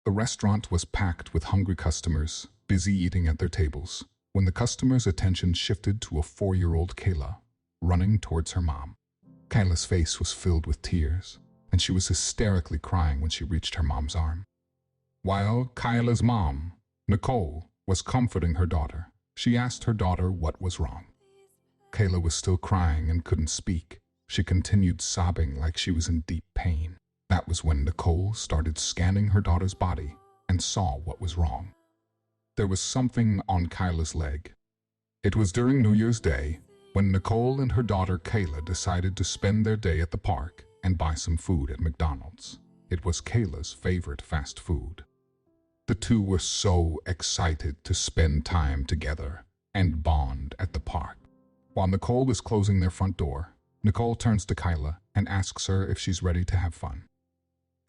The restaurant was packed with hungry customers, busy eating at their tables, when the customers' attention shifted to a 4-year-old Kayla, running towards her mom. Kayla's face was filled with tears, and she was hysterically crying when she reached her mom's arm. While Kayla's mom, Nicole, was comforting her daughter, she asked her daughter what was wrong. Kayla was still crying and couldn't speak. She continued sobbing like she was in deep pain. That was when Nicole started scanning her daughter's body and saw what was wrong. There was something on Kayla's leg. It was during New Year's Day when Nicole and her daughter Kayla decided to spend their day at the park and buy some food at McDonald's. It was Kayla's favorite fast food. The two were so excited to spend time together and bond at the park. While Nicole was closing their front door, Nicole turns to Kayla and asks her if she's ready to have fun.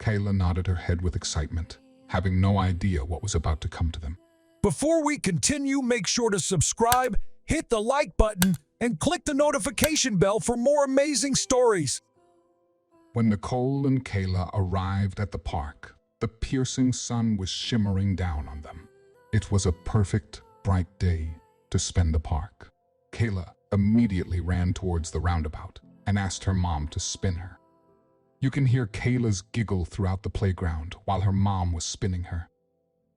Kayla nodded her head with excitement, having no idea what was about to come to them. Before we continue, make sure to subscribe, hit the like button, and click the notification bell for more amazing stories. When Nicole and Kayla arrived at the park, the piercing sun was shimmering down on them. It was a perfect, bright day to spend the park. Kayla immediately ran towards the roundabout and asked her mom to spin her. You can hear Kayla's giggle throughout the playground while her mom was spinning her.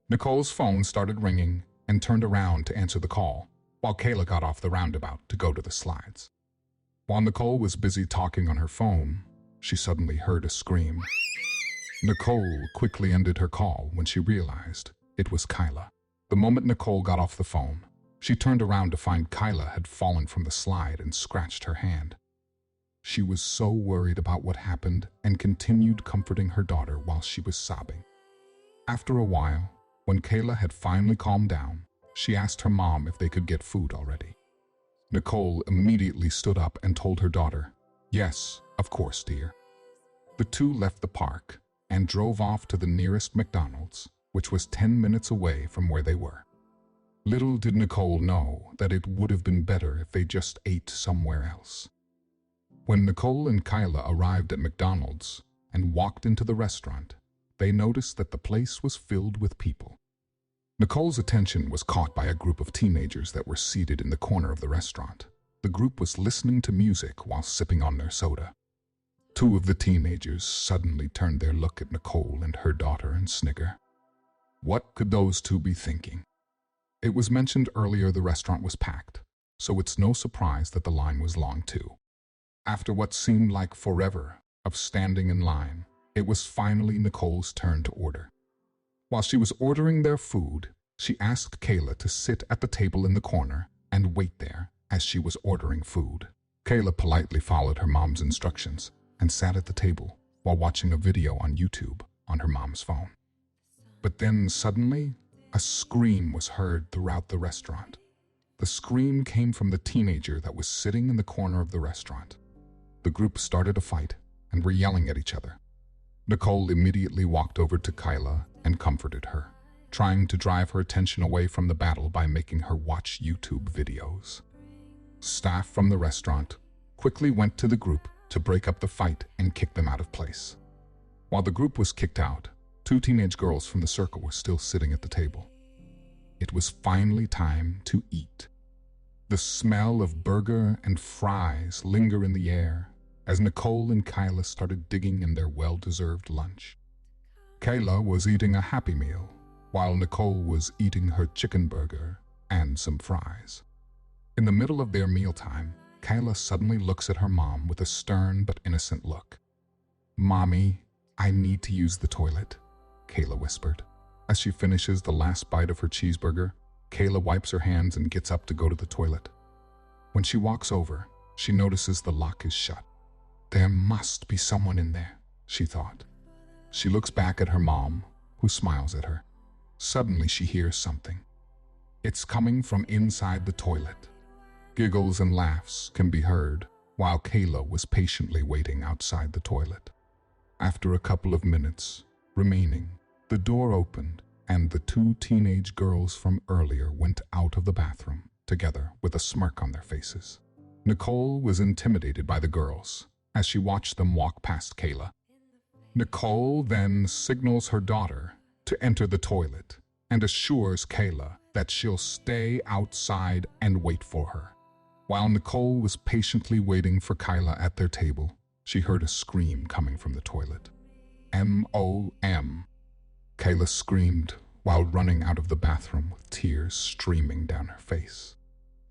Nicole's phone started ringing and turned around to answer the call, while Kayla got off the roundabout to go to the slides. While Nicole was busy talking on her phone, she suddenly heard a scream. Nicole quickly ended her call when she realized it was Kayla. The moment Nicole got off the phone, she turned around to find Kayla had fallen from the slide and scratched her hand. She was so worried about what happened and continued comforting her daughter while she was sobbing. After a while, when Kayla had finally calmed down, she asked her mom if they could get food already. Nicole immediately stood up and told her daughter, "Yes, of course, dear." The two left the park and drove off to the nearest McDonald's, which was 10 minutes away from where they were. Little did Nicole know that it would have been better if they just ate somewhere else. When Nicole and Kayla arrived at McDonald's and walked into the restaurant, they noticed that the place was filled with people. Nicole's attention was caught by a group of teenagers that were seated in the corner of the restaurant. The group was listening to music while sipping on their soda. Two of the teenagers suddenly turned their look at Nicole and her daughter and snigger. What could those two be thinking? It was mentioned earlier the restaurant was packed, so it's no surprise that the line was long too. After what seemed like forever of standing in line, it was finally Nicole's turn to order. While she was ordering their food, she asked Kayla to sit at the table in the corner and wait there as she was ordering food. Kayla politely followed her mom's instructions and sat at the table while watching a video on YouTube on her mom's phone. But then suddenly, a scream was heard throughout the restaurant. The scream came from the teenager that was sitting in the corner of the restaurant. The group started a fight and were yelling at each other. Nicole immediately walked over to Kayla and comforted her, trying to drive her attention away from the battle by making her watch YouTube videos. Staff from the restaurant quickly went to the group to break up the fight and kick them out of place. While the group was kicked out, two teenage girls from the circle were still sitting at the table. It was finally time to eat. The smell of burger and fries linger in the air as Nicole and Kayla started digging in their well-deserved lunch. Kayla was eating a Happy Meal, while Nicole was eating her chicken burger and some fries. In the middle of their mealtime, Kayla suddenly looks at her mom with a stern but innocent look. "Mommy, I need to use the toilet," Kayla whispered. As she finishes the last bite of her cheeseburger, Kayla wipes her hands and gets up to go to the toilet. When she walks over, she notices the lock is shut. There must be someone in there, she thought. She looks back at her mom, who smiles at her. Suddenly she hears something. It's coming from inside the toilet. Giggles and laughs can be heard while Kayla was patiently waiting outside the toilet. After a couple of minutes remaining, the door opened and the two teenage girls from earlier went out of the bathroom together with a smirk on their faces. Nicole was intimidated by the girls as she watched them walk past Kayla. Nicole then signals her daughter to enter the toilet and assures Kayla that she'll stay outside and wait for her. While Nicole was patiently waiting for Kayla at their table, she heard a scream coming from the toilet. M.O.M. Kayla screamed while running out of the bathroom with tears streaming down her face.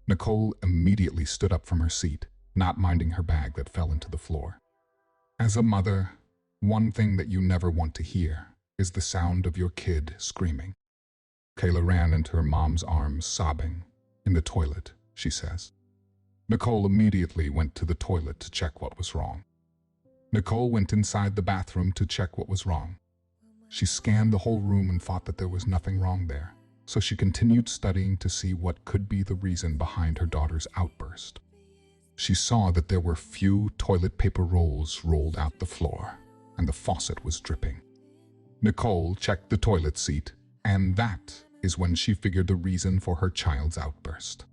Nicole immediately stood up from her seat, not minding her bag that fell into the floor. As a mother, one thing that you never want to hear is the sound of your kid screaming. Kayla ran into her mom's arms, sobbing. "In the toilet," she says. Nicole immediately went to the toilet to check what was wrong. Nicole went inside the bathroom to check what was wrong. She scanned the whole room and thought that there was nothing wrong there, so she continued studying to see what could be the reason behind her daughter's outburst. She saw that there were few toilet paper rolls rolled out the floor, and the faucet was dripping. Nicole checked the toilet seat, and that is when she figured the reason for her child's outburst.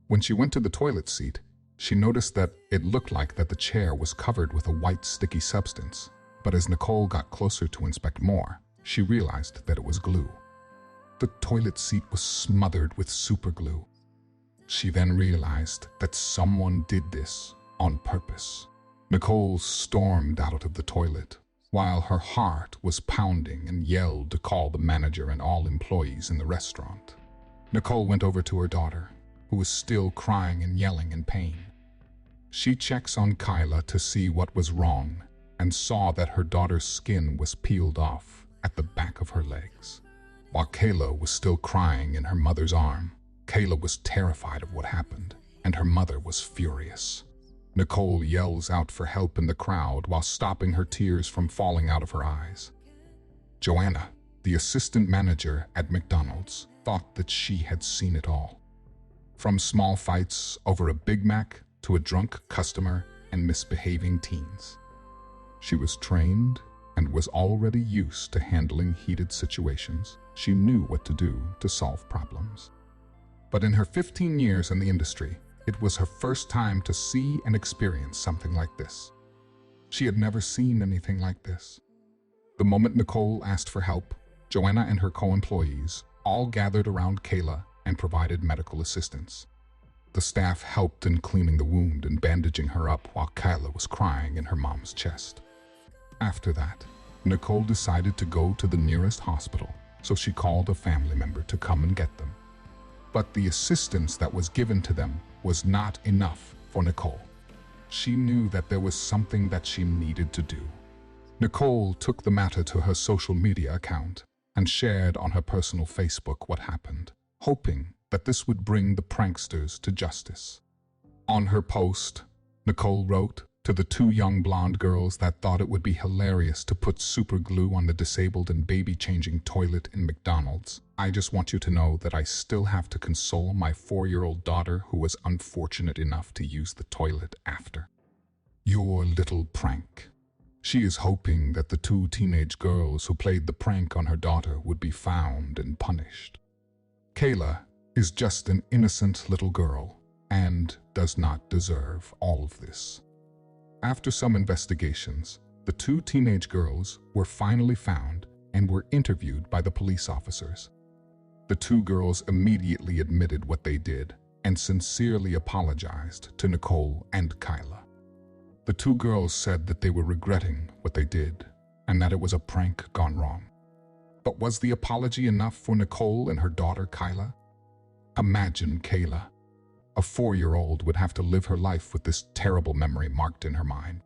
When she went to the toilet seat, she noticed that it looked like that the chair was covered with a white sticky substance, but as Nicole got closer to inspect more, she realized that it was glue. The toilet seat was smothered with super glue. She then realized that someone did this on purpose. Nicole stormed out of the toilet, while her heart was pounding, and yelled to call the manager and all employees in the restaurant. Nicole went over to her daughter, who was still crying and yelling in pain. She checks on Kayla to see what was wrong and saw that her daughter's skin was peeled off at the back of her legs. While Kayla was still crying in her mother's arm, Kayla was terrified of what happened, and her mother was furious. Nicole yells out for help in the crowd while stopping her tears from falling out of her eyes. Joanna, the assistant manager at McDonald's, thought that she had seen it all. From small fights over a Big Mac to a drunk customer and misbehaving teens. She was trained and was already used to handling heated situations. She knew what to do to solve problems. But in her 15 years in the industry, it was her first time to see and experience something like this. She had never seen anything like this. The moment Nicole asked for help, Joanna and her co-employees all gathered around Kayla and provided medical assistance. The staff helped in cleaning the wound and bandaging her up while Kayla was crying in her mom's chest. After that, Nicole decided to go to the nearest hospital, so she called a family member to come and get them. But the assistance that was given to them was not enough for Nicole. She knew that there was something that she needed to do. Nicole took the matter to her social media account and shared on her personal Facebook what happened, hoping that this would bring the pranksters to justice. On her post, Nicole wrote to the two young blonde girls that thought it would be hilarious to put super glue on the disabled and baby-changing toilet in McDonald's. "I just want you to know that I still have to console my 4-year-old daughter who was unfortunate enough to use the toilet after your little prank." She is hoping that the two teenage girls who played the prank on her daughter would be found and punished. Kayla is just an innocent little girl and does not deserve all of this. After some investigations, the two teenage girls were finally found and were interviewed by the police officers. The two girls immediately admitted what they did and sincerely apologized to Nicole and Kayla. The two girls said that they were regretting what they did and that it was a prank gone wrong. But was the apology enough for Nicole and her daughter Kayla? Imagine Kayla. A 4-year-old would have to live her life with this terrible memory marked in her mind.